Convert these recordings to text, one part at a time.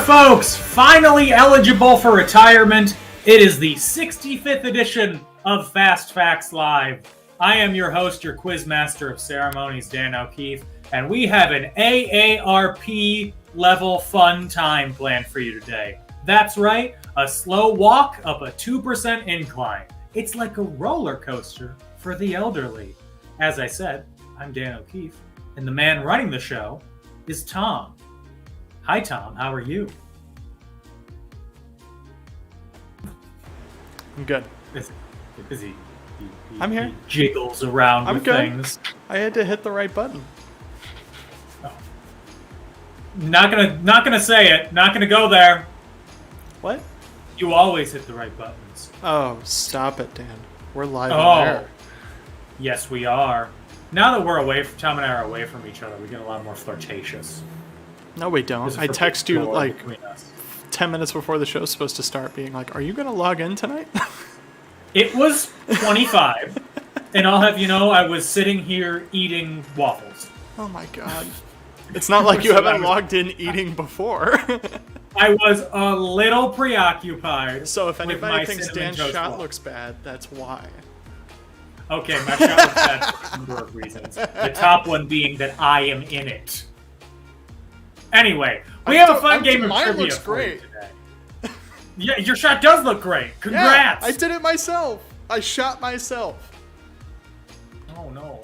folks, finally eligible for retirement. It is the 65th edition of Fast Facts Live. I am your host, your quizmaster of ceremonies, Dan O'Keefe, and we have an AARP level fun time planned for you today. That's right, a slow walk up a 2% incline. It's like a roller coaster for the elderly. As I said, I'm Dan O'Keefe, and the man running the show is Tom. Hi, Tom. How are you? I'm good. Is he I'm here. He jiggles around with good. things. I had to hit the right button. Oh. Not gonna say it. Not gonna go there. What? You always hit the right buttons. Oh, stop it, Dan. We're live on air. Yes, we are. Now that we're away, Tom and I are away from each other, we get a lot more flirtatious. No, we don't. I text you like 10 minutes before the show's supposed to start being like, are you going to log in tonight? It was 25, and I'll have you know I was sitting here eating waffles. Oh my god. It's not like you haven't logged in eating before. I was a little preoccupied. So if anybody thinks Dan's shot waffle looks bad, that's why. Okay, my shot looks bad for a number of reasons. The top one being that I am in it. Anyway, we have a fun game of trivia looks for you great. today. Yeah, your shot does look great. Congrats! Yeah, I did it myself. I shot myself. Oh no.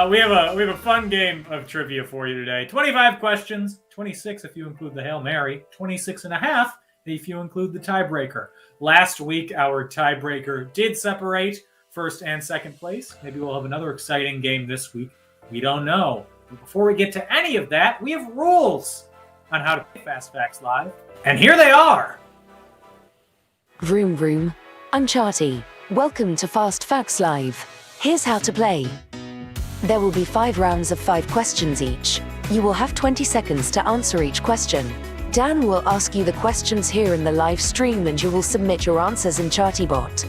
We have a fun game of trivia for you today. 25 questions, 26 if you include the Hail Mary, 26 and a half if you include the tiebreaker. Last week, our tiebreaker did separate first and second place. Maybe we'll have another exciting game this week. We don't know. But before we get to any of that, we have rules on how to play Fast Facts Live. And here they are. Vroom vroom. I'm Charty. Welcome to Fast Facts Live. Here's how to play. There will be 5 rounds of 5 questions each. You will have 20 seconds to answer each question. Dan will ask you the questions here in the live stream and you will submit your answers in ChartyBot.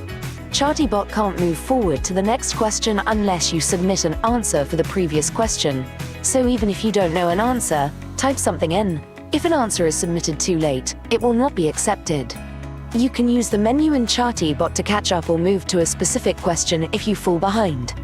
ChartyBot can't move forward to the next question unless you submit an answer for the previous question. So even if you don't know an answer, type something in. If an answer is submitted too late, it will not be accepted. You can use the menu in ChartyBot to catch up or move to a specific question if you fall behind.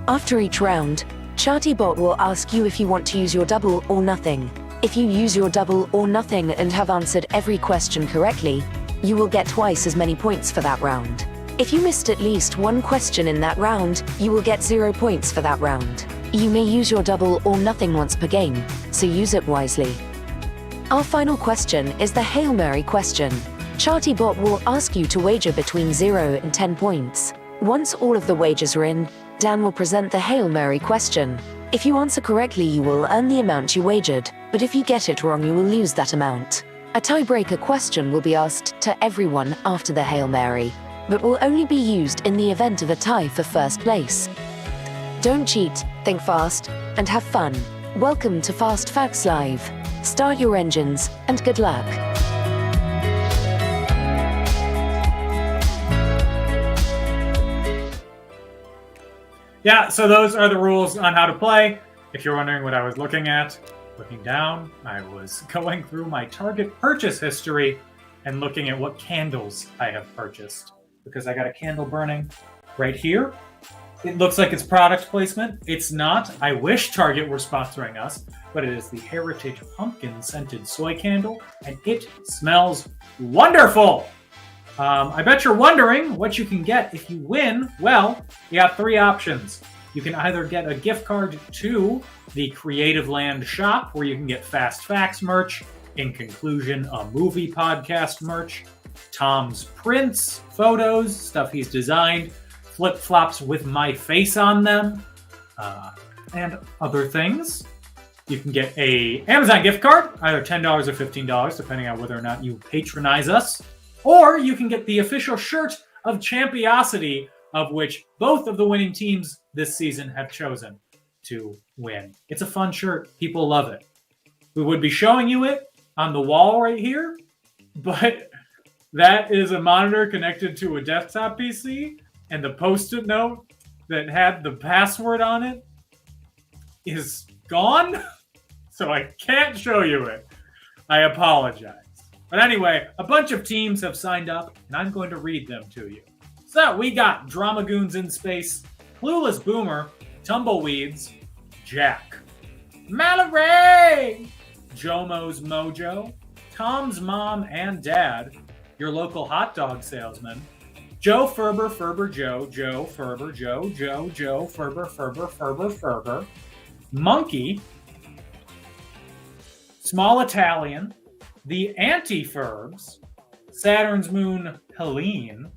After each round, ChartyBot will ask you if you want to use your double or nothing. If you use your double or nothing and have answered every question correctly, you will get twice as many points for that round. If you missed at least one question in that round, you will get 0 points for that round. You may use your double or nothing once per game, so use it wisely. Our final question is the Hail Mary question. ChartyBot will ask you to wager between 0 and 10 points. Once all of the wagers are in, Dan will present the Hail Mary question. If you answer correctly, you will earn the amount you wagered, but if you get it wrong, you will lose that amount. A tiebreaker question will be asked to everyone after the Hail Mary, but will only be used in the event of a tie for first place. Don't cheat, think fast, and have fun. Welcome to Fast Facts Live. Start your engines, and good luck. Yeah, so those are the rules on how to play. If you're wondering what I was looking at, looking down, I was going through my Target purchase history and looking at what candles I have purchased. Because I got a candle burning right here. It looks like it's product placement. It's not. I wish Target were sponsoring us, but it is the Heritage Pumpkin Scented Soy Candle, and it smells wonderful. I bet you're wondering what you can get if you win. Well, you have 3 options. You can either get a gift card to the Creative Land shop, where you can get Fast Facts merch, in conclusion, a movie podcast merch, Tom's prints, photos, stuff he's designed, flip-flops with my face on them, and other things. You can get a Amazon gift card, either $10 or $15, depending on whether or not you patronize us. Or you can get the official shirt of Champiosity, of which both of the winning teams this season have chosen to win. It's a fun shirt. People love it. We would be showing you it on the wall right here, but that is a monitor connected to a desktop PC, and the Post-it note that had the password on it is gone, so I can't show you it. I apologize. But anyway, a bunch of teams have signed up, and I'm going to read them to you. So we got Dramagoons in Space, Clueless Boomer, Tumbleweeds, Jack, Mallory, Jomo's Mojo, Tom's Mom and Dad, your local hot dog salesman, Joe Ferber, Joe Ferber, Joe Ferber, Monkey, Small Italian, the Anti-Ferbs, Saturn's Moon Helene,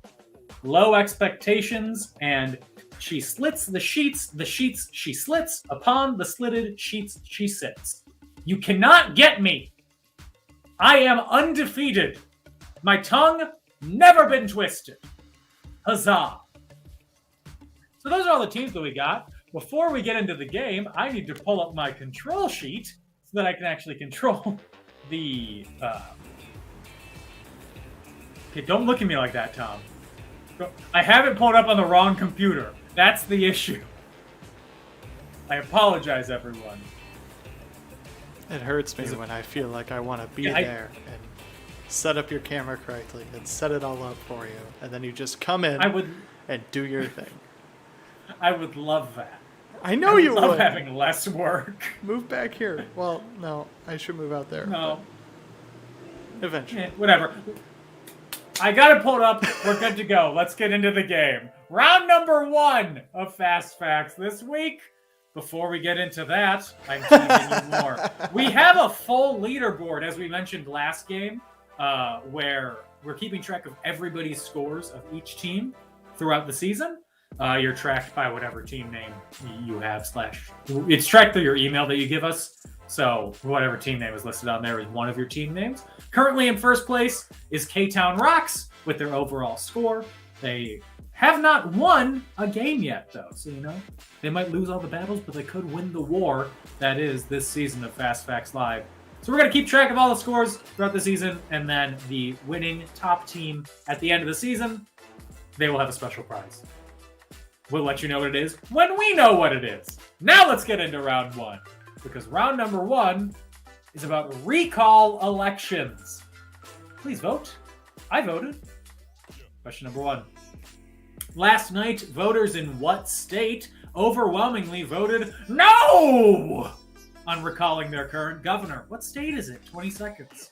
Low Expectations, and She Slits the Sheets she slits, upon the slitted sheets she sits. You cannot get me! I am undefeated. My tongue never been twisted. Huzzah! So those are all the teams that we got. Before we get into the game, I need to pull up my control sheet so that I can actually control the... Okay, don't look at me like that, Tom. I have it pulled up on the wrong computer. That's the issue. I apologize, everyone. It hurts me when I feel like I want to be there and set up your camera correctly and set it all up for you, and then you just come in and do your thing. I would love that. I know you would. I love having less work. Move back here. Well, no, I should move out there. No. Eventually. Whatever. I got it pulled up. We're good to go. Let's get into the game. Round number 1 of Fast Facts this week. Before we get into that, I'm teasing you more. We have a full leaderboard, as we mentioned last game, where we're keeping track of everybody's scores of each team throughout the season. You're tracked by whatever team name you have / it's tracked through your email that you give us. So whatever team name is listed on there is one of your team names. Currently in first place is K-Town Rocks with their overall score. They have not won a game yet, though. So, they might lose all the battles, but they could win the war that is this season of Fast Facts Live. So we're going to keep track of all the scores throughout the season, and then the winning top team at the end of the season, they will have a special prize. We'll let you know what it is when we know what it is. Now let's get into round 1, because round number 1 is about recall elections. Please vote. I voted. Question number 1. Last night, voters in what state overwhelmingly voted no on recalling their current governor? What state is it? 20 seconds.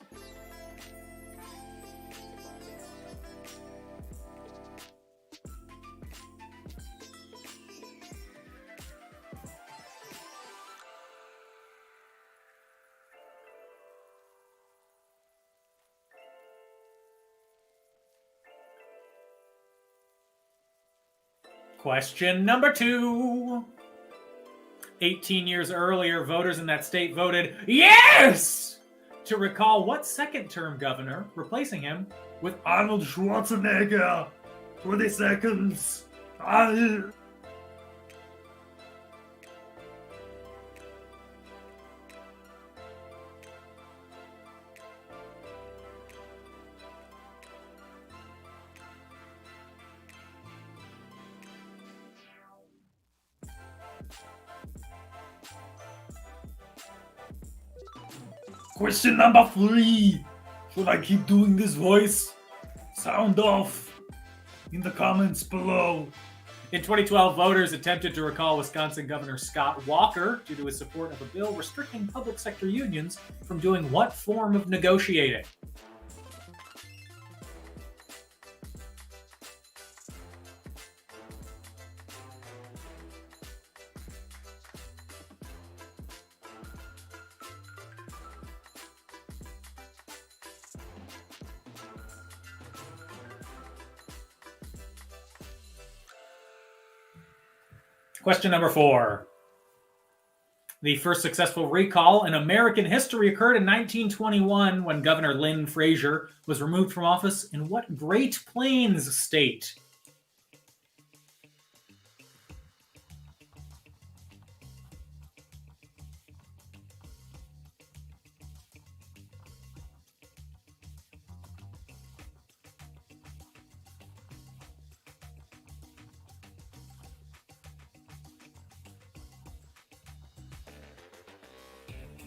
Question number 2. 18 years earlier, voters in that state voted yes to recall what second-term governor, replacing him with Arnold Schwarzenegger. 20 seconds. Question number 3. Should I keep doing this voice? Sound off in the comments below. In 2012, voters attempted to recall Wisconsin Governor Scott Walker due to his support of a bill restricting public sector unions from doing what form of negotiating? Question number 4. The first successful recall in American history occurred in 1921 when Governor Lynn Frazier was removed from office in what Great Plains state?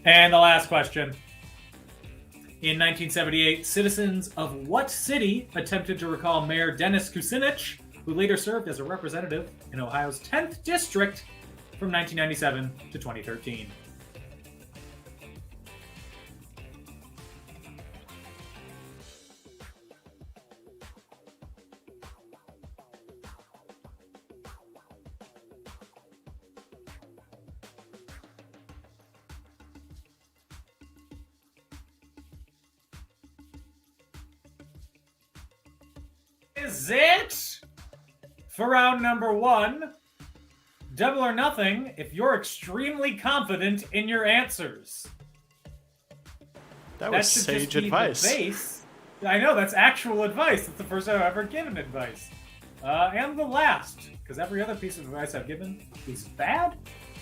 And the last question. In 1978, citizens of what city attempted to recall Mayor Dennis Kucinich, who later served as a representative in Ohio's 10th District from 1997 to 2013? Is it for round number 1? Double or nothing if you're extremely confident in your answers. That was sage advice. Base. I know, that's actual advice. It's the first time I've ever given advice. And the last, because every other piece of advice I've given is bad,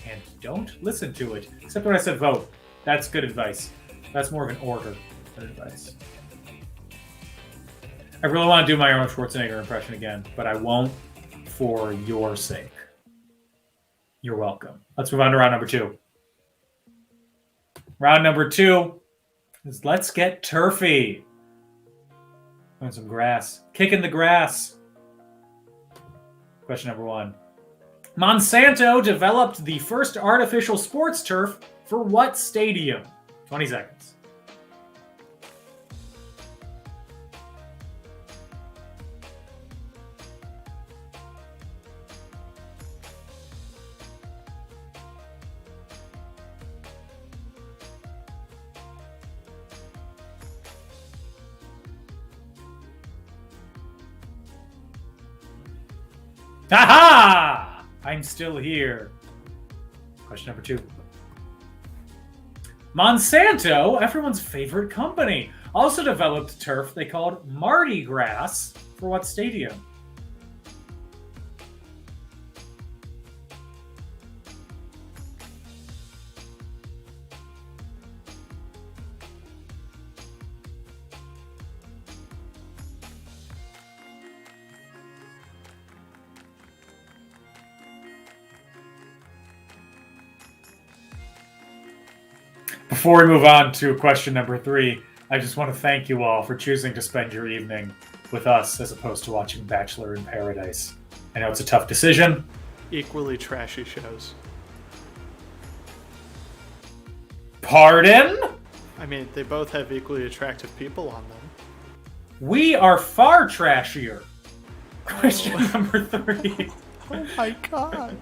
and don't listen to it. Except when I said vote. That's good advice. That's more of an order than advice. I really want to do my Arnold Schwarzenegger impression again, but I won't for your sake. You're welcome. Let's move on to round number 2. Round number 2 is let's get turfy. On some grass. Kicking the grass. Question number 1. Monsanto developed the first artificial sports turf for what stadium? 20 seconds. Ha-ha! I'm still here. Question number 2. Monsanto, everyone's favorite company, also developed turf they called Mardi Gras for what stadium? Before we move on to question number 3, I just want to thank you all for choosing to spend your evening with us as opposed to watching Bachelor in Paradise. I know it's a tough decision. Equally trashy shows. Pardon? I mean, they both have equally attractive people on them. We are far trashier. Question number 3. Oh my gosh.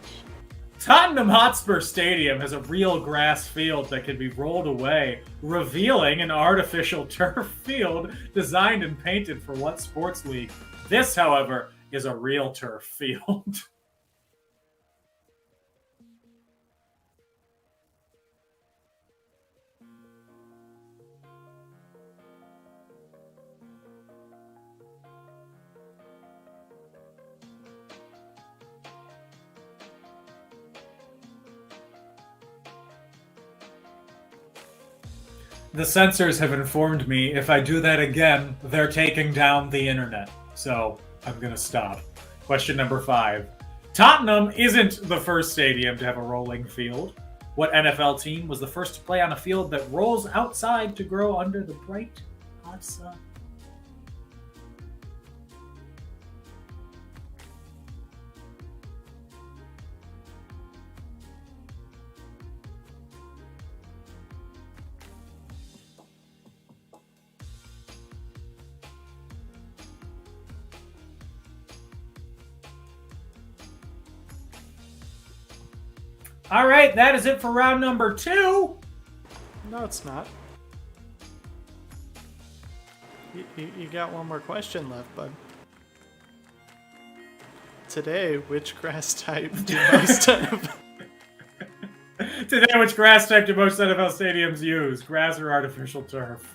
Tottenham Hotspur Stadium has a real grass field that can be rolled away, revealing an artificial turf field designed and painted for what sports league? This, however, is a real turf field. The censors have informed me if I do that again, they're taking down the internet. So I'm going to stop. Question number 5. Tottenham isn't the first stadium to have a rolling field. What NFL team was the first to play on a field that rolls outside to grow under the bright, hot sun? All right, that is it for round number 2. No, it's not. You got one more question left, bud. Today, which grass type do most Today, which grass type do most NFL stadiums use? Grass or artificial turf?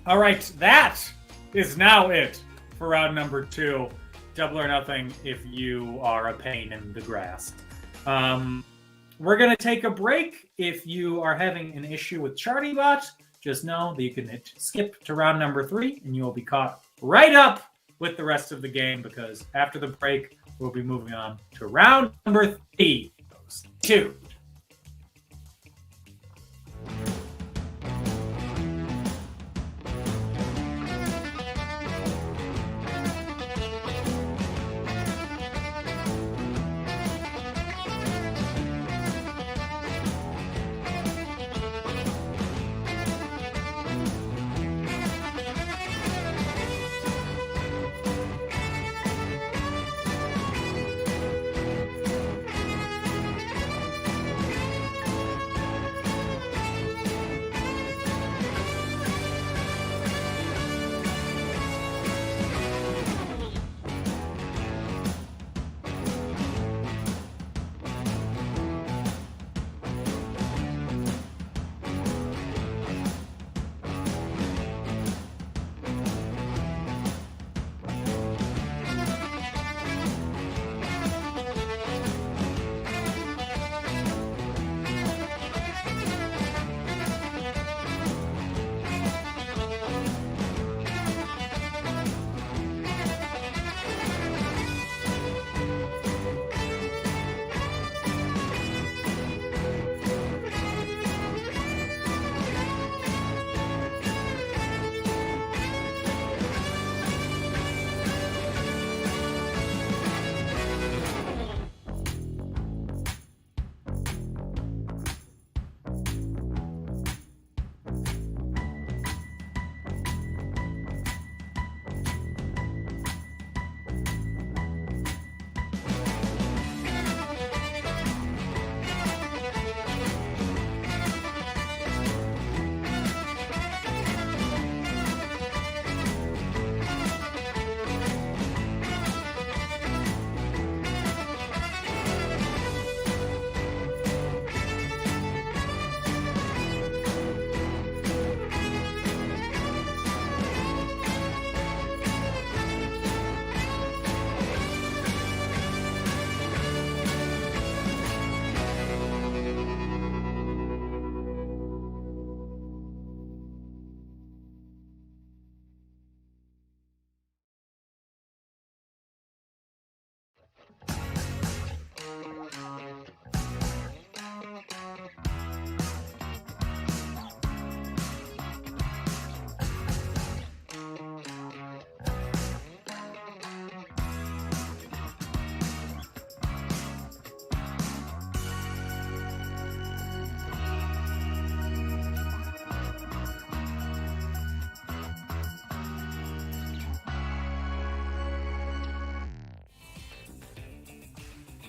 All right, that is now it for round number 2. double or nothing if you are a pain in the grass. We're going to take a break. If you are having an issue with ChartyBot, just know that you can hit skip to round number 3 and you will be caught right up with the rest of the game, because after the break, we'll be moving on to round number 3. 2.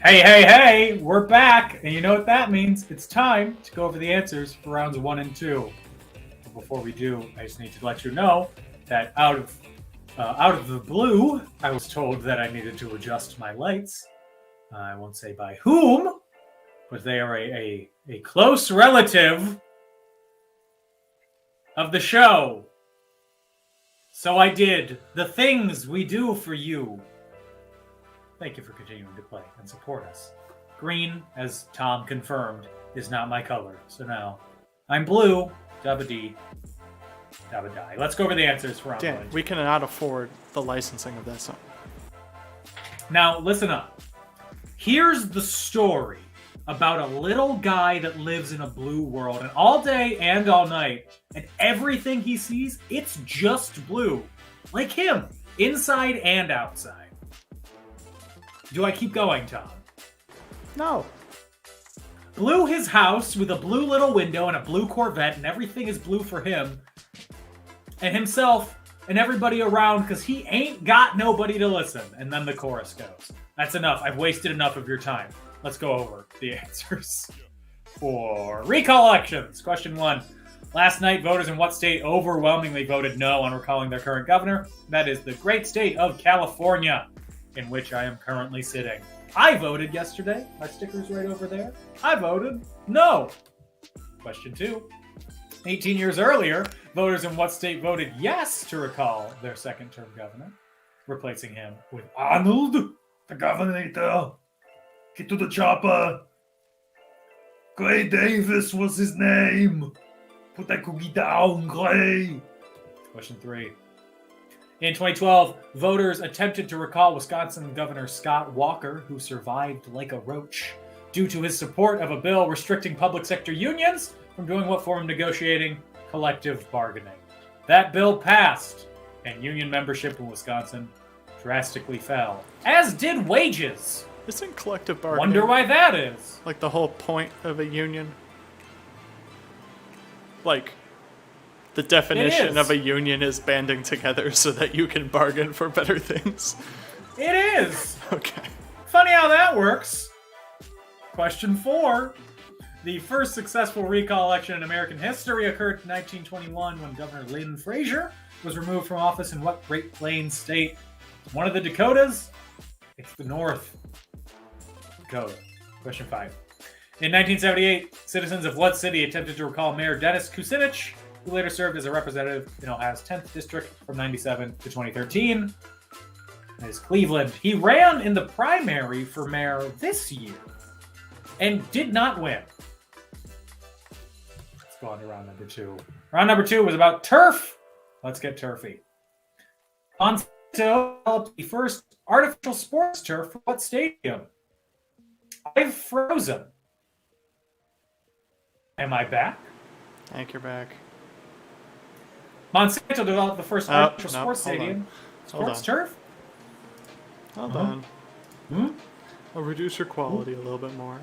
Hey, we're back. And you know what that means? It's time to go over the answers for rounds 1 and 2. But before we do, I just need to let you know that out of the blue, I was told that I needed to adjust my lights. I won't say by whom, but they are a close relative of the show. So I did the things we do for you. Thank you for continuing to play and support us. Green, as Tom confirmed, is not my color. So now I'm blue, dabba dee, dabba die. Let's go over the answers for round 1 and 2. We cannot afford the licensing of that song. Now, listen up. Here's the story about a little guy that lives in a blue world, and all day and all night, and everything he sees, it's just blue. Like him, inside and outside. Do I keep going, Tom? No. Blew his house with a blue little window and a blue Corvette, and everything is blue for him and himself and everybody around, because he ain't got nobody to listen. And then the chorus goes. That's enough. I've wasted enough of your time. Let's go over the answers for recall elections. Question 1. Last night, voters in what state overwhelmingly voted no on recalling their current governor? That is the great state of California, in which I am currently sitting. I voted yesterday. My sticker's right over there. I voted no. Question 2. 18 years earlier, voters in what state voted yes to recall their second-term governor? replacing him with Arnold, the Governator. Get to the chopper. Gray Davis was his name. Put that cookie down, Gray. Question 3. In 2012, voters attempted to recall Wisconsin Governor Scott Walker, who survived like a roach, due to his support of a bill restricting public sector unions from doing what form of negotiating? Collective bargaining. That bill passed, and union membership in Wisconsin drastically fell, as did wages. Isn't collective bargaining... Wonder why that is. Like the whole point of a union? Like... The definition of a union is banding together so that you can bargain for better things. It is. Okay. Funny how that works. Question 4. The first successful recall election in American history occurred in 1921 when Governor Lynn Frazier was removed from office in what Great Plains state? One of the Dakotas? It's the North Dakota. Question 5. In 1978, citizens of what city attempted to recall Mayor Dennis Kucinich, who later served as a representative in Ohio's 10th district from 97 to 2013. That is Cleveland. He ran in the primary for mayor this year and did not win. Let's go on to round number 2. Round number 2 was about turf. Let's get turfy. Monsanto developed the first artificial sports turf for what stadium? I've frozen. Am I back? I think you're back. Monsanto developed the first artificial sports stadium. Sports turf? Hold on. I'll reduce your quality a little bit more.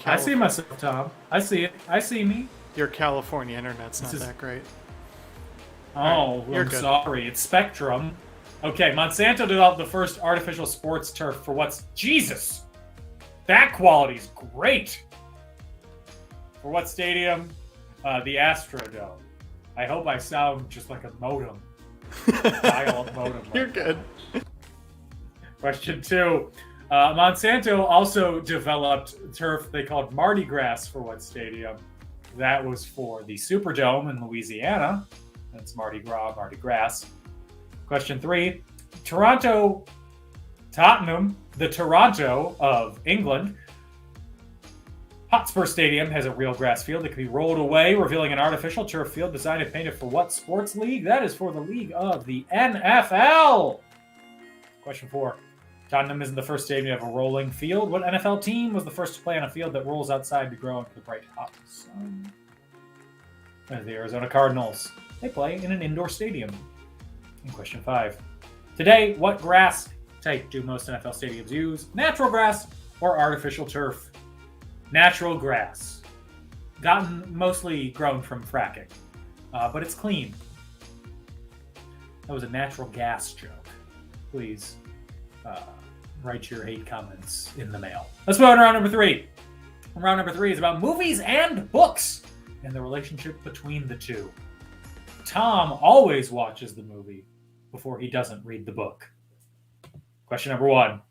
I see myself, Tom. I see it. I see me. Your California internet's not that great. Oh, right, I'm sorry. It's Spectrum. Okay, Monsanto developed the first artificial sports turf for what's... Jesus! That quality's great! For what stadium? The Astrodome. I hope I sound just like a modem. Dial-up modem. You're good. Question 2. Monsanto also developed turf they called Mardi Gras for what stadium? That was for the Superdome in Louisiana. That's Mardi Gras, Mardi Gras. Question 3. Tottenham, the Toronto of England. Hotspur Stadium has a real grass field that can be rolled away, revealing an artificial turf field designed and painted for what sports league? That is for the league of the NFL. Question 4. Tottenham isn't the first stadium to have a rolling field. What NFL team was the first to play on a field that rolls outside to grow into the bright hot sun? The Arizona Cardinals. They play in an indoor stadium. And question 5. Today, what grass type do most NFL stadiums use? Natural grass or artificial turf? Natural grass. Gotten mostly grown from fracking. But it's clean. That was a natural gas joke. Please write your hate comments in the mail. Let's move on to round number 3. Round number 3 is about movies and books and the relationship between the two. Tom always watches the movie before he doesn't read the book. Question number 1.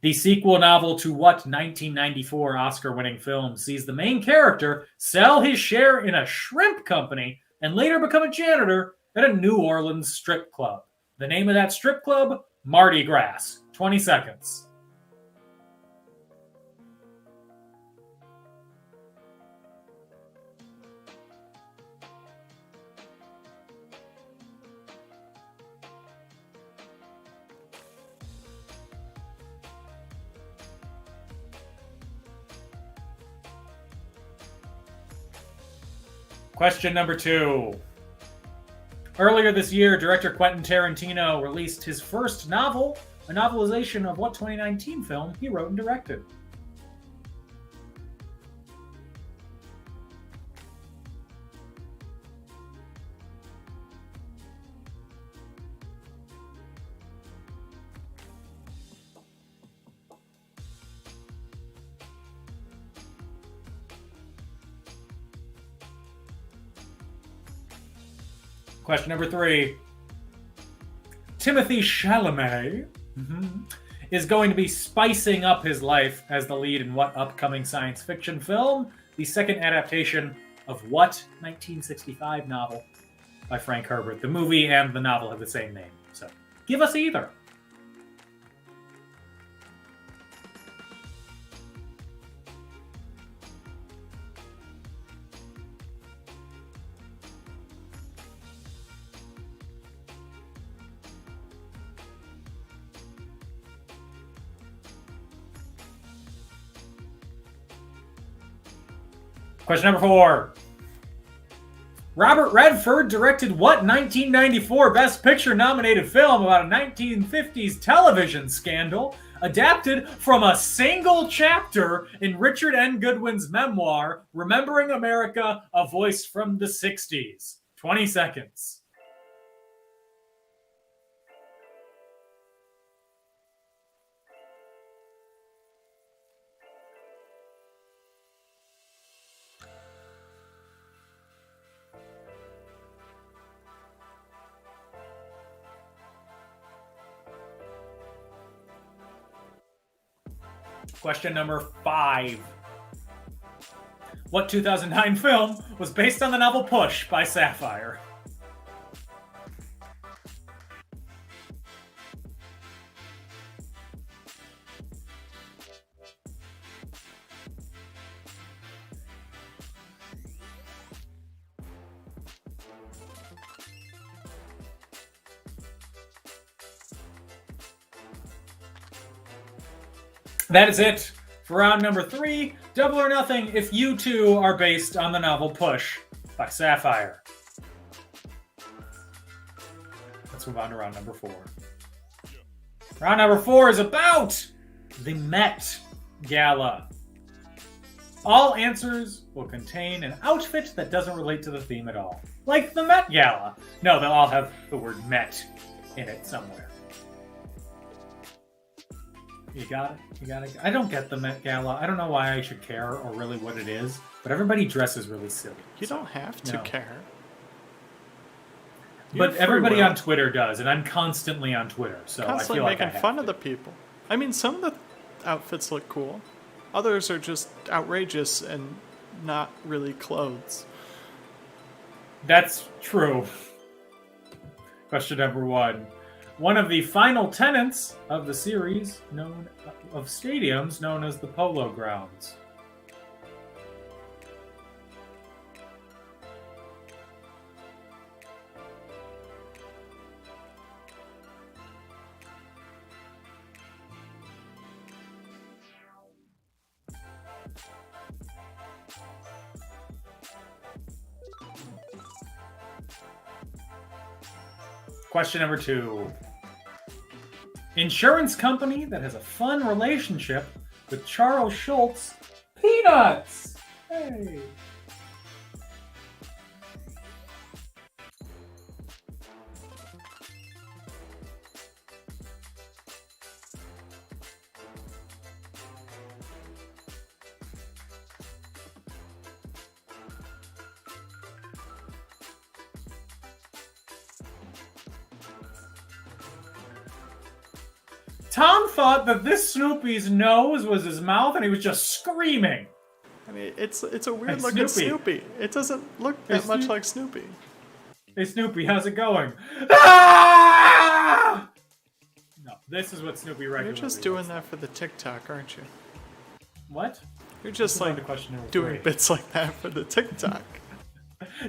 The sequel novel to what 1994 Oscar-winning film sees the main character sell his share in a shrimp company and later become a janitor at a New Orleans strip club? The name of that strip club? Mardi Gras. 20 seconds. Question number 2. Earlier this year, director Quentin Tarantino released his first novel, a novelization of what 2019 film he wrote and directed? Question number 3. Timothy Chalamet is going to be spicing up his life as the lead in what upcoming science fiction film? The second adaptation of what 1965 novel by Frank Herbert? The movie and the novel have the same name. So Give us either. Question number 4. Robert Redford directed what 1994 Best Picture nominated film about a 1950s television scandal adapted from a single chapter in Richard N. Goodwin's memoir, Remembering America, A Voice from the 60s? 20 seconds. Question number 5. What 2009 film was based on the novel Push by Sapphire? That is it for round number 3. Double or nothing if you two are based on the novel Push by Sapphire. Let's move on to round number 4. Round number 4 is about the Met Gala. All answers will contain an outfit that doesn't relate to the theme at all. Like the Met Gala. No, they'll all have the word Met in it somewhere. You got it? You got it? I don't get the Met Gala. I don't know why I should care or really what it is, but everybody dresses really silly. You don't have to care. But everybody on Twitter does, and I'm constantly on Twitter, so constantly I feel like making fun of the people. I mean, some of the outfits look cool. Others are just outrageous and not really clothes. That's true. Question number 1. One of the final tenets of the series of stadiums known as the Polo Grounds. Question number 2. Insurance company that has a fun relationship with Charles Schultz, Peanuts. Hey. Tom thought that this Snoopy's nose was his mouth, and he was just screaming. I mean, it's a weird looking Snoopy. It doesn't look that much like Snoopy. Hey Snoopy, how's it going? Ah! No, this is what Snoopy regularly You're just doing that for the TikTok, aren't you? What? You're just like doing bits like that for the TikTok.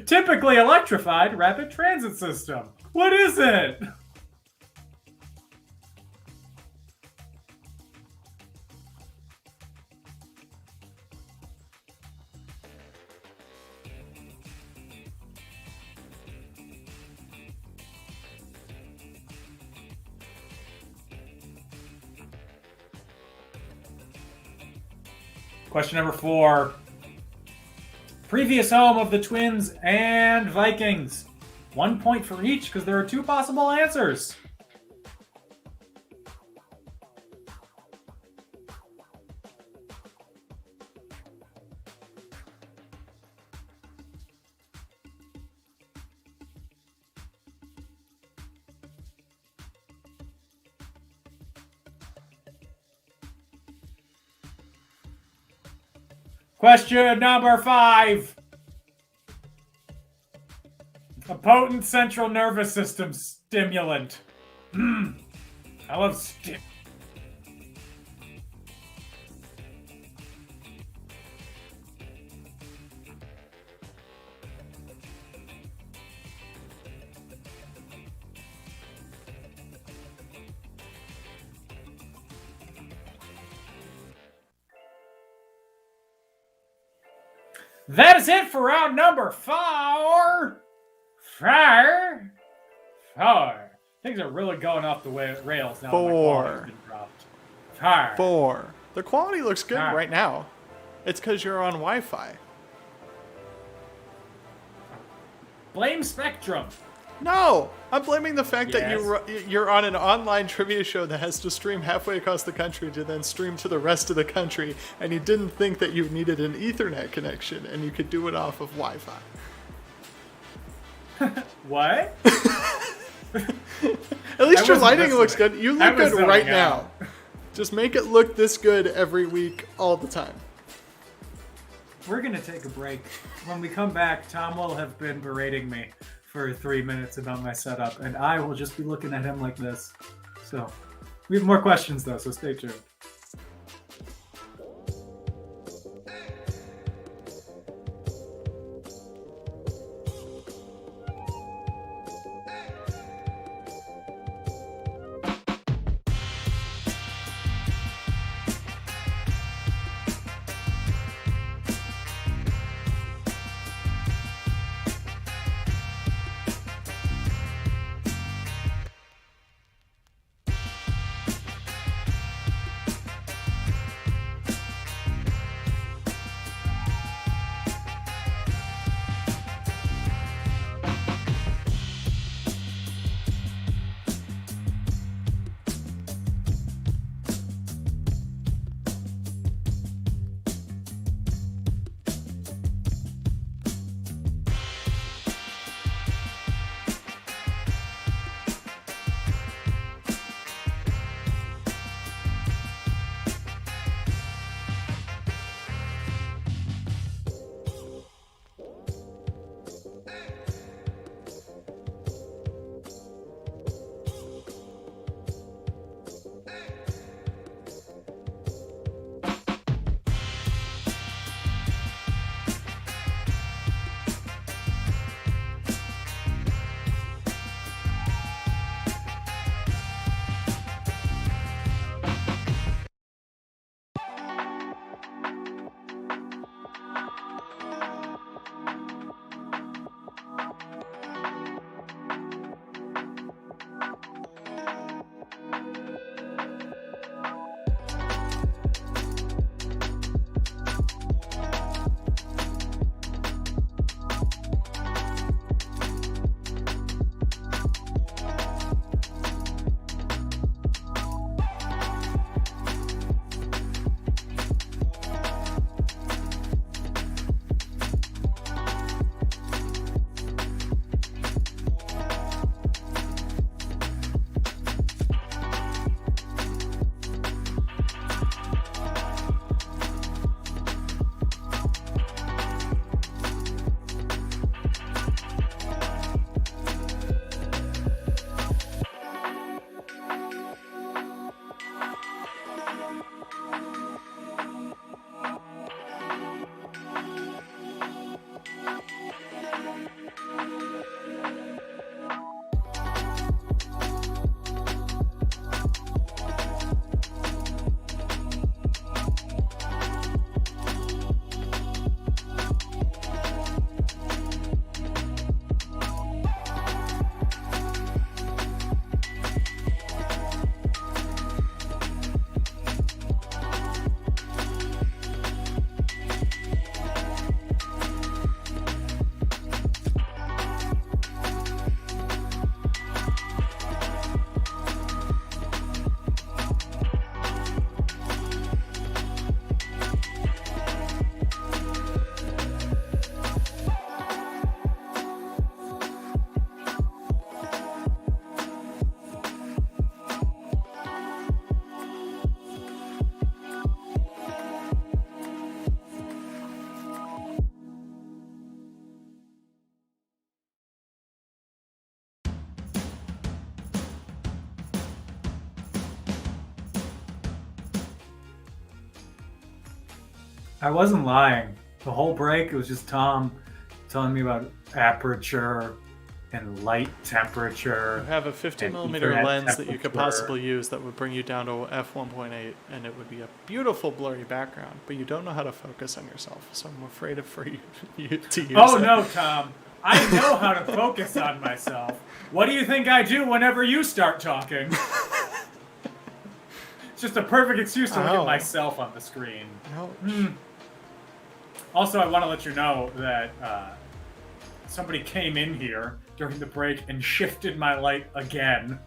Typically electrified rapid transit system. What is it? Question number 4. Previous home of the Twins and Vikings. 1 point for each because there are 2 possible answers. Question number 5. A potent central nervous system stimulant. I love steak. That is it for round number 4. Things are really going off the rails now. 4. Fire. 4. The quality looks good right now. It's because you're on Wi-Fi. Blame Spectrum. No, I'm blaming the fact that you're on an online trivia show that has to stream halfway across the country to then stream to the rest of the country, and you didn't think that you needed an Ethernet connection and you could do it off of Wi-Fi. What? At least your lighting looks good. You look good right now. Just make it look this good every week, all the time. We're going to take a break. When we come back, Tom will have been berating me for 3 minutes about my setup, and I will just be looking at him like this. So, we have more questions, though, so stay tuned. I wasn't lying. The whole break, it was just Tom telling me about aperture and light temperature. You have a 50mm lens that you could possibly use that would bring you down to f1.8, and it would be a beautiful blurry background, but you don't know how to focus on yourself, so I'm afraid for you to use Oh, it. no, Tom. I know how to focus on myself. What do you think I do whenever you start talking? It's just a perfect excuse to look at myself on the screen. Also, I want to let you know that somebody came in here during the break and shifted my light again.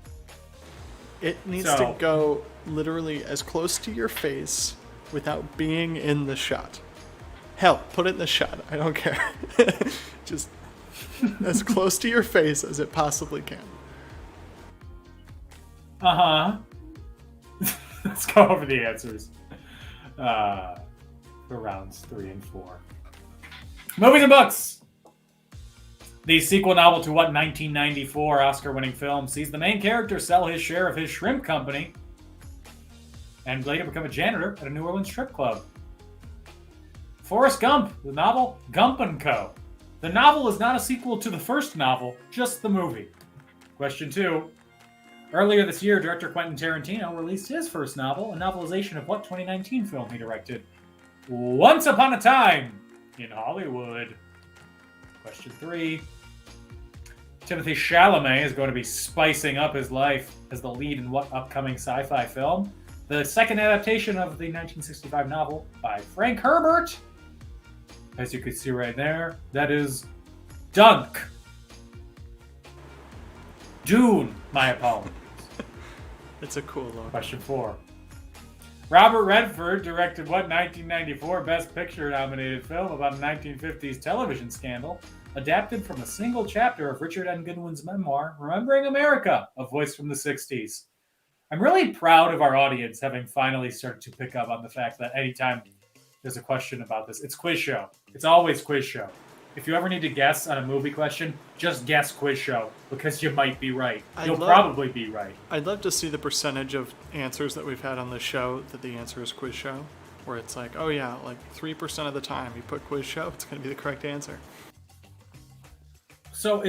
It needs to go literally as close to your face without being in the shot. Hell, put it in the shot. I don't care. Just as close to your face as it possibly can. Uh-huh. Let's go over the answers for rounds 3 and 4. Movies and books. The sequel novel to what 1994 Oscar-winning film sees the main character sell his share of his shrimp company and later become a janitor at a New Orleans strip club? Forrest Gump, the novel Gump & Co. The novel is not a sequel to the first novel, just the movie. Question 2. Earlier this year, director Quentin Tarantino released his first novel, a novelization of what 2019 film he directed? Once Upon a Time in Hollywood. Question 3. Timothée Chalamet is going to be spicing up his life as the lead in what upcoming sci-fi film? The second adaptation of the 1965 novel by Frank Herbert. As you can see right there, that is Dunk. Dune, my apologies. It's a cool look. Question 4. Robert Redford directed what 1994 Best Picture nominated film about a 1950s television scandal, adapted from a single chapter of Richard N. Goodwin's memoir, Remembering America, A Voice from the 60s. I'm really proud of our audience having finally started to pick up on the fact that anytime there's a question about this, it's quiz show. It's always quiz show. If you ever need to guess on a movie question, just guess quiz show, because you might be right. You'll probably be right. I'd love to see the percentage of answers that we've had on the show that the answer is quiz show, where it's like, oh yeah, like 3% of the time you put quiz show, it's going to be the correct answer. So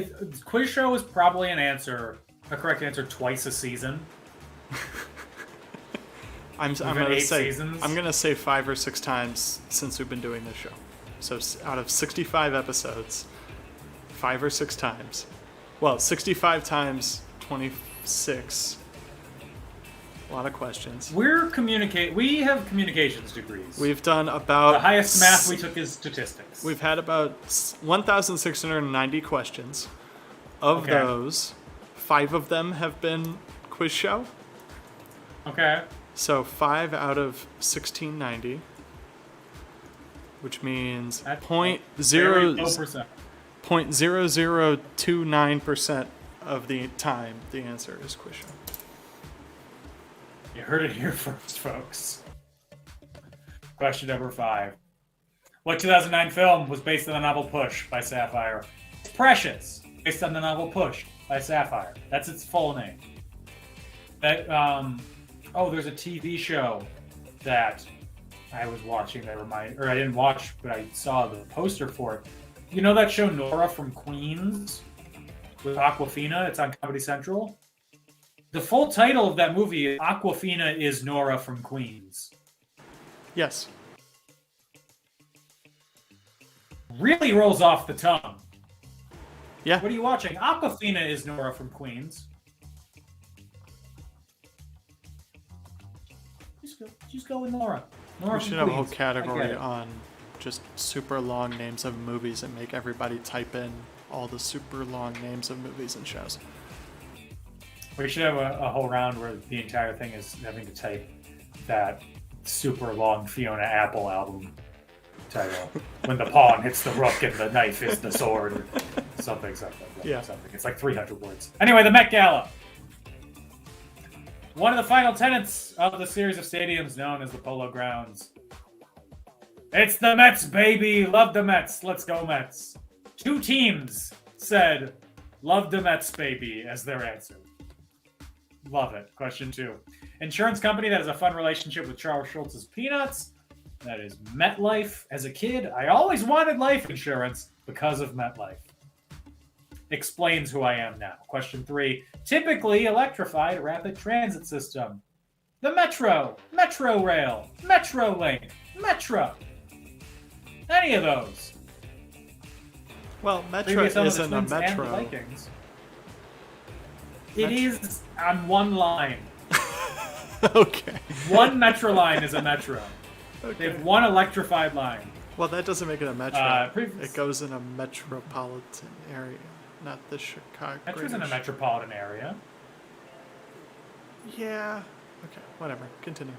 quiz show is probably a correct answer twice a season. I'm gonna say 5 or 6 times since we've been doing this show. So out of 65 episodes, 5 or 6 times. Well, 65 times 26. A lot of questions. We have communications degrees. We've done about... The highest math we took is statistics. We've had about 1,690 questions. Of those, 5 of them have been quiz show. Okay. So 5 out of 1690, which means 0.0029% of the time the answer is quiz show. You heard it here first, folks. Question number 5. What 2009 film was based on the novel Push by Sapphire? Precious, based on the novel Push by Sapphire. That's its full name. There's a TV show that I was watching I didn't watch, but I saw the poster for it. You know that show Nora from Queens with Awkwafina? It's on Comedy Central. The full title of that movie is Awkwafina is Nora from Queens. Yes. Really rolls off the tongue. Yeah. What are you watching? Awkwafina is Nora from Queens. Just go with Nora. We should have a whole category on just super long names of movies and make everybody type in all the super long names of movies and shows. We should have a whole round where the entire thing is having to type that super long Fiona Apple album title. When the pawn hits the rook and the knife is the sword. Or something. Yeah. Something. It's like 300 words. Anyway, the Met Gala. One of the final tenets of the series of stadiums known as the Polo Grounds. It's the Mets, baby! Love the Mets. Let's go, Mets. 2 teams said, love the Mets, baby, as their answer. Love it. Question 2. Insurance company that has a fun relationship with Charles Schultz's Peanuts. That is MetLife. As a kid, I always wanted life insurance because of MetLife. Explains who I am now. Question 3. Typically electrified rapid transit system. The Metro, Metro Rail, Metro Link, Metro. Any of those. Well, Metro isn't a Metro. Vikings. It is on one line. Okay. One Metro line is a Metro. Okay. They have one electrified line. Well, that doesn't make it a Metro. It goes in a metropolitan area, not the Chicago. Metro's in a metropolitan area. Yeah. Okay, whatever. Continue.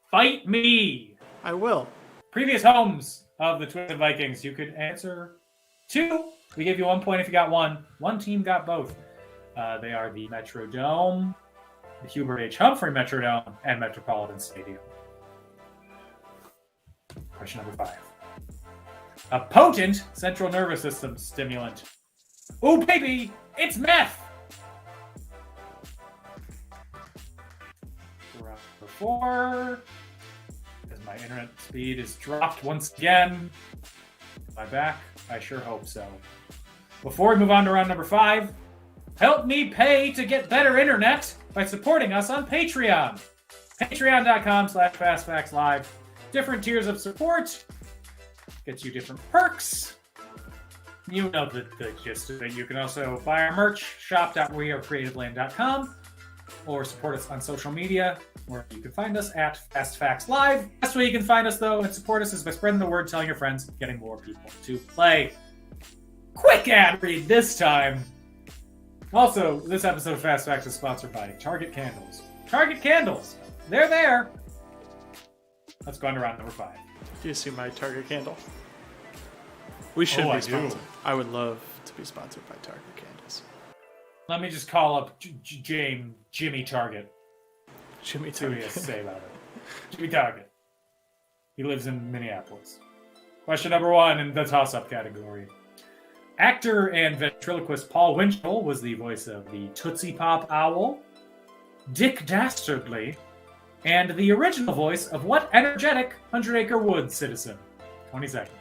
Fight me! I will. Previous homes of the Twisted Vikings. You could answer 2. We gave you 1 point if you got 1. One team got both. They are the Metrodome, the Hubert H. Humphrey Metrodome, and Metropolitan Stadium. Question number 5. A potent central nervous system stimulant. Ooh, baby! It's meth! Round number 4. As my internet speed is dropped once again. Am I back? I sure hope so. Before we move on to round number 5, help me pay to get better internet by supporting us on Patreon. Patreon.com/FastFactsLive. Different tiers of support gets you different perks. You know the gist of it. You can also buy our merch, shop.wearecreativeland.com, or support us on social media, where you can find us at FastFactsLive. Best way you can find us, though, and support us is by spreading the word, telling your friends, getting more people to play. Quick ad read this time. Also, this episode of Fast Facts is sponsored by Target Candles. Target Candles! They're there! Let's go on to round number 5. Do you see my Target candle? We should be sponsored. I would love to be sponsored by Target Candles. Let me just call up Jimmy Target. Jimmy See what he Target. has to say about it. Jimmy Target. He lives in Minneapolis. Question number 1 in the toss-up category. Actor and ventriloquist Paul Winchell was the voice of the Tootsie Pop Owl, Dick Dastardly, and the original voice of what energetic 100-acre Woods citizen? 20 seconds.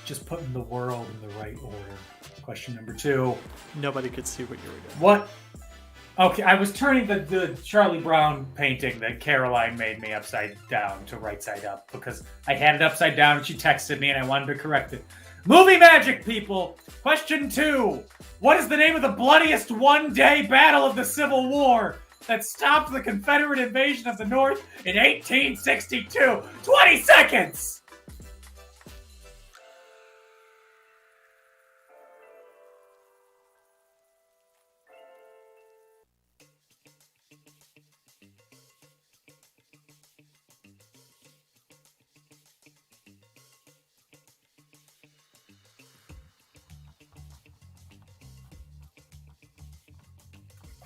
Just putting the world in the right order. Question number 2. Nobody could see what you were doing. What? Okay, I was turning the Charlie Brown painting that Caroline made me upside down to right side up because I had it upside down and she texted me and I wanted to correct it. Movie magic, people! Question 2. What is the name of the bloodiest one-day battle of the Civil War that stopped the Confederate invasion of the North in 1862? 20 seconds!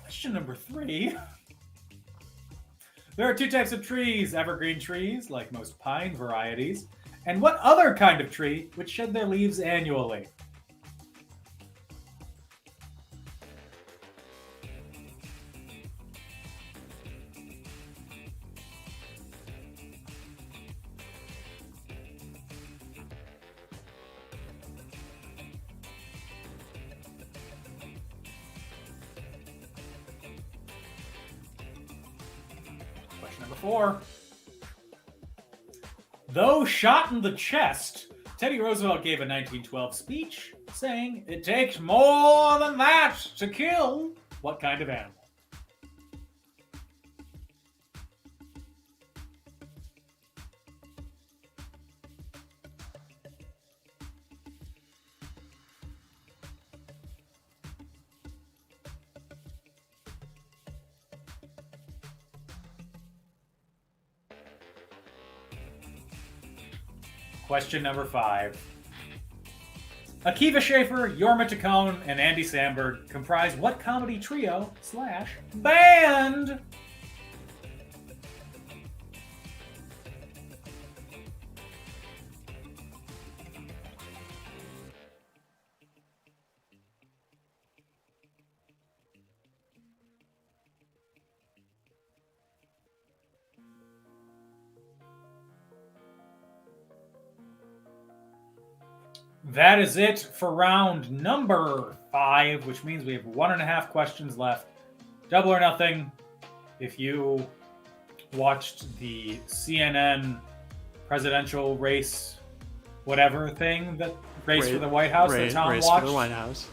Question number 3. There are 2 types of trees, evergreen trees, like most pine varieties, and what other kind of tree which shed their leaves annually? Number 4. Though shot in the chest, Teddy Roosevelt gave a 1912 speech saying, "It takes more than that to kill." What kind of animal? Question number 5. Akiva Schaffer, Jorma Taccone, and Andy Samberg comprise what comedy trio / band? That is it for round number 5, which means we have 1.5 questions left. Double or nothing. If you watched the CNN presidential race, whatever thing, that race for the White House that Tom race watched, for the White House.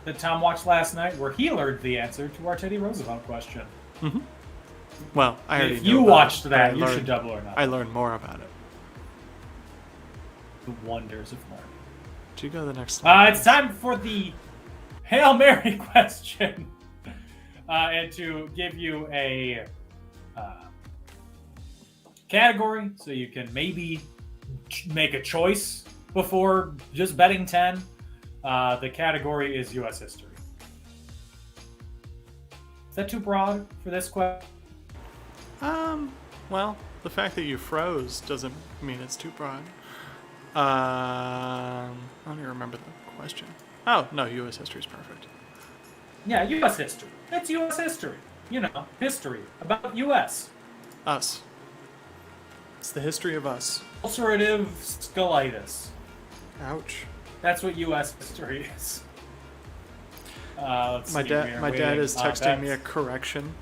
that Tom watched last night, where he learned the answer to our Teddy Roosevelt question. Mm-hmm. Well, I already If knew you about watched it, that, but you should double or nothing. I learned more about it. The wonders of learning. Did you go to the next slide? It's time for the Hail Mary question. And to give you a category so you can maybe make a choice before just betting 10. The category is U.S. history. Is that too broad for this question? Well, the fact that you froze doesn't mean it's too broad. I don't even remember the question. Oh, no, U.S. history is perfect. Yeah, U.S. history. It's U.S. history. You know, history about U.S. Us. It's the history of us. Ulcerative scolitis. Ouch. That's what U.S. history is. Let's My see, dad we are is waiting. texting me a correction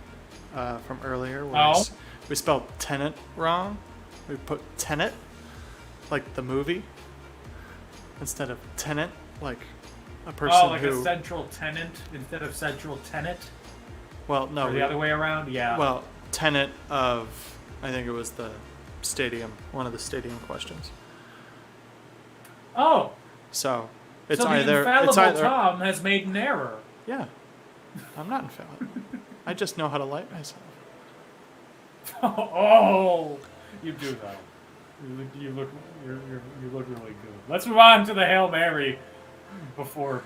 from earlier where we spelled tenant wrong. We put tenet, like the movie, instead of tenant, like a person Oh, like who... a central tenant instead of central tenant? Well, no. Or the other way around? Yeah. Well, tenant of, I think it was the stadium, one of the stadium questions. Oh, So it's so the either infallible Tom has made an error. Yeah, I'm not infallible. I just know how to light myself. Oh, you do though. You look really good. Let's move on to the Hail Mary before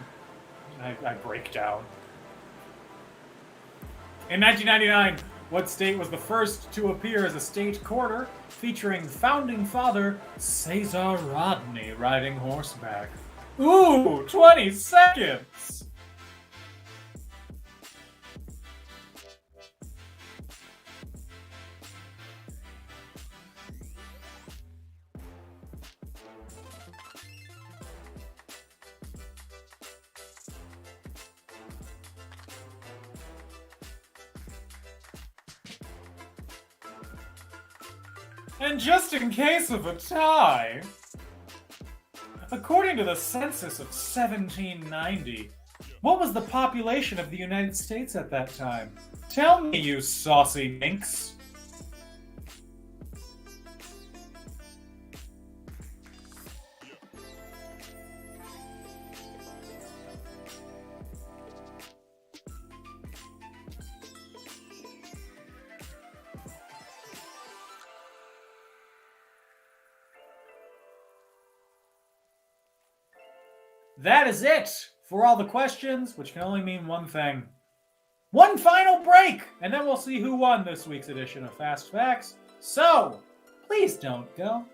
I break down. In 1999, what state was the first to appear as a state quarter featuring founding father Cesar Rodney riding horseback? Ooh, 20 seconds! And just in case of a tie, according to the census of 1790, what was the population of the United States at that time? Tell me, you saucy minx. That is it for all the questions, which can only mean one thing. One final break, and then we'll see who won this week's edition of Fast Facts. So, please don't go.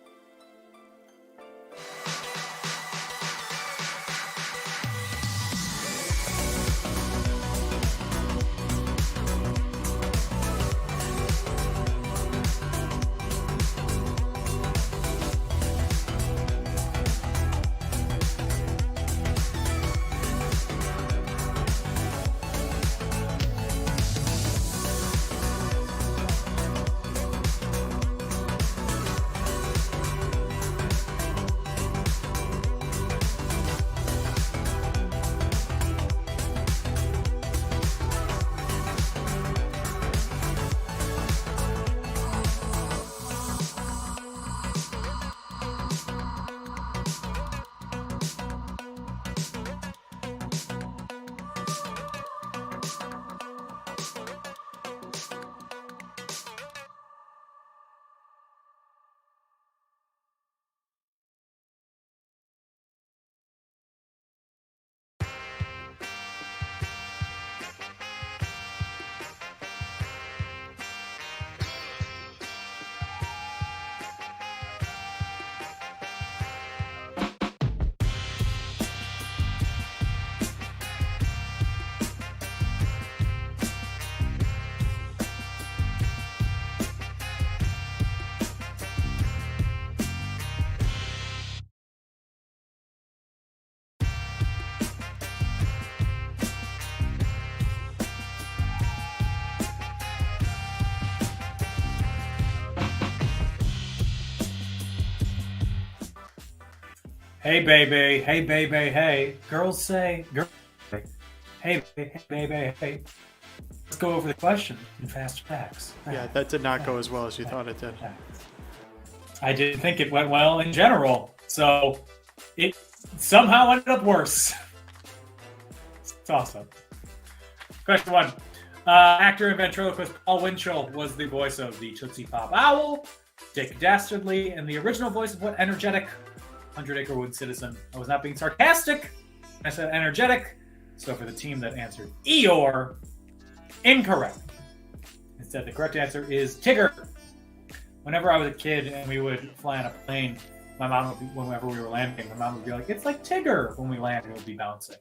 Hey, baby. Hey, baby. Hey. Girls say, hey, baby. Hey. Let's go over the question in fast facts. Yeah, that did not go as well as you thought it did. I didn't think it went well in general, so it somehow ended up worse. It's awesome. Question 1. Actor and ventriloquist Paul Winchell was the voice of the Tootsie Pop Owl, Dick Dastardly, and the original voice of what energetic 100-acre wood citizen? I was not being sarcastic. I said energetic. So for the team that answered Eeyore, incorrect. Instead, the correct answer is Tigger. Whenever I was a kid and we would fly on a plane, my mom would be, whenever we were landing, my mom would be like, "It's like Tigger." When we land, it would be bouncing.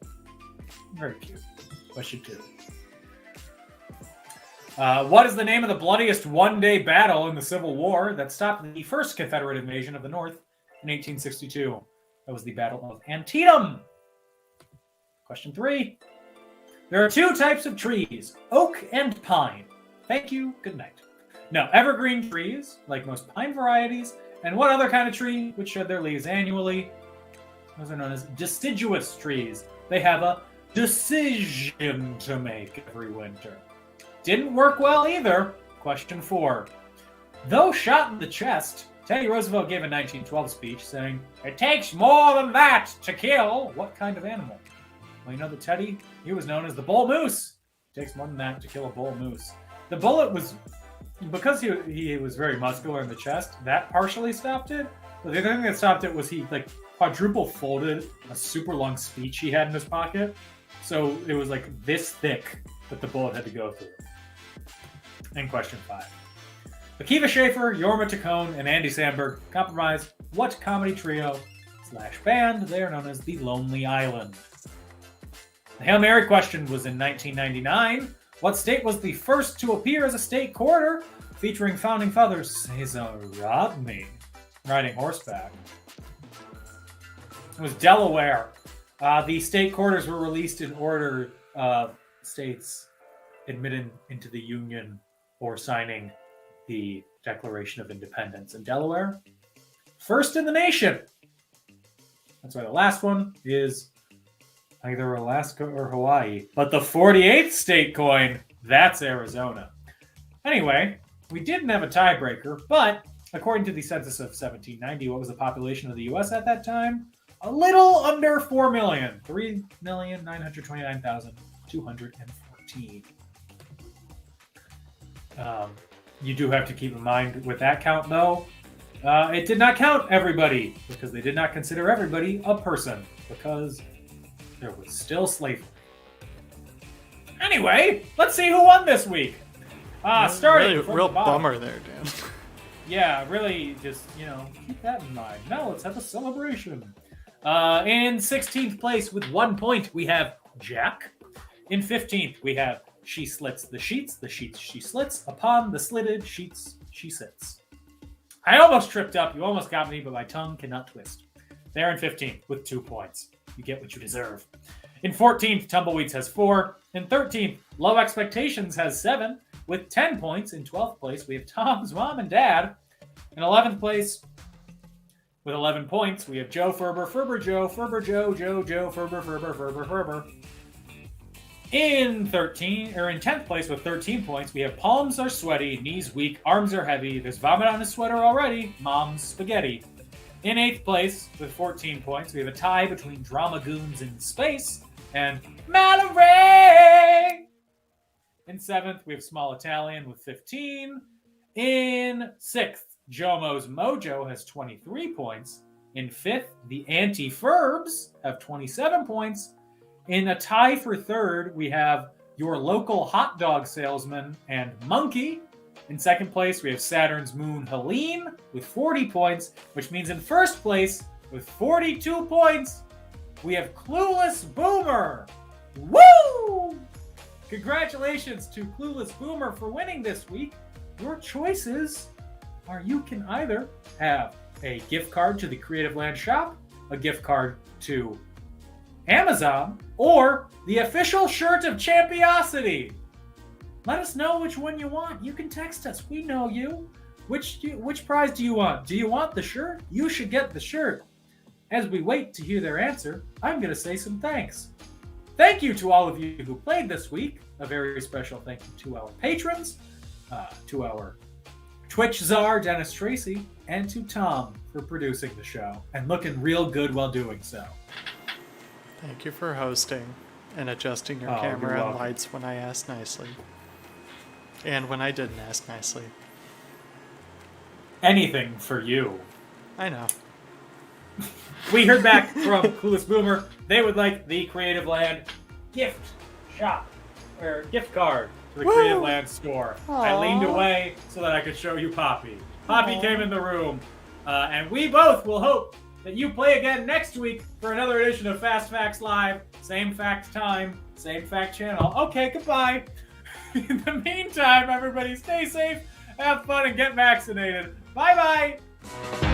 Very cute. Question 2. What is the name of the bloodiest one-day battle in the Civil War that stopped the first Confederate invasion of the North in 1862? That was the Battle of Antietam. Question 3. There are 2 types of trees, oak and pine. Thank you, good night. No, evergreen trees, like most pine varieties, and what other kind of tree which shed their leaves annually? Those are known as deciduous trees. They have a decision to make every winter. Didn't work well either. Question 4. Though shot in the chest, Teddy Roosevelt gave a 1912 speech saying, "It takes more than that to kill." What kind of animal? Well, you know that Teddy, he was known as the bull moose. It takes more than that to kill a bull moose. The bullet was, because he was very muscular in the chest, that partially stopped it. But the other thing that stopped it was he like quadruple folded a super long speech he had in his pocket. So it was like this thick that the bullet had to go through. And question 5. Akiva Schaffer, Jorma Taccone, and Andy Samberg comprise what comedy trio / band? They are known as the Lonely Island. The Hail Mary question was in 1999. What state was the first to appear as a state quarter, featuring founding father Cesar Rodney riding horseback? It was Delaware. The state quarters were released in order of states admitted into the Union or signing the Declaration of Independence. And Delaware, first in the nation. That's why the last one is either Alaska or Hawaii. But the 48th state coin, that's Arizona. Anyway, we didn't have a tiebreaker, but according to the census of 1790, what was the population of the U.S. at that time? A little under 4 million. 3,929,214. You do have to keep in mind with that count, though, it did not count everybody because they did not consider everybody a person because there was still slavery. Anyway, let's see who won this week. Starting really, from real the bottom. bummer there, Dan. Yeah, really, just, keep that in mind. Now let's have a celebration. In 16th place with 1 point, we have Jack. In 15th, we have She Slits the Sheets she slits. Upon the slitted sheets she sits. I almost tripped up. You almost got me, but my tongue cannot twist. They're in 15th with 2 points. You get what you deserve. In 14th, Tumbleweeds has 4. In 13th, Low Expectations has 7 with 10 points. In 12th place, we have Tom's mom and dad. In 11th place, with 11 points, we have Joe Ferber, Joe, Ferber. In 10th place with 13 points, we have Palms Are Sweaty, Knees Weak, Arms Are Heavy, There's Vomit on His Sweater Already, Mom's Spaghetti. In 8th place with 14 points, we have a tie between Drama Goons in Space and Mallory. In 7th, we have Small Italian with 15. In 6th, Jomo's Mojo has 23 points. In 5th, the Anti-Furbs have 27 points. In a tie for 3rd, we have Your Local Hot Dog Salesman and Monkey. In 2nd place, we have Saturn's Moon Helene with 40 points, which means in 1st place, with 42 points, we have Clueless Boomer. Woo! Congratulations to Clueless Boomer for winning this week. Your choices are you can either have a gift card to the Creative Land shop, a gift card to Amazon, or the official shirt of Champiosity. Let us know which one you want. You can text us. We know you. Which prize do you want? Do you want the shirt? You should get the shirt. as we wait to hear their answer, I'm going to say some thanks. Thank you to all of you who played this week. A very special thank you to our patrons, to our Twitch czar, Dennis Tracy, and to Tom for producing the show and looking real good while doing so. Thank you for hosting and adjusting your camera and lights when I asked nicely. And when I didn't ask nicely. Anything for you. I know. We heard back from Clueless Boomer. They would like the Creative Land gift shop, or gift card to the Creative Land store. Aww. I leaned away so that I could show you Poppy. Poppy came in the room, and we both will hope that you play again next week for another edition of Fast Facts Live. Same fact time, same fact channel. Okay, goodbye. In the meantime, everybody stay safe, have fun, and get vaccinated. Bye-bye.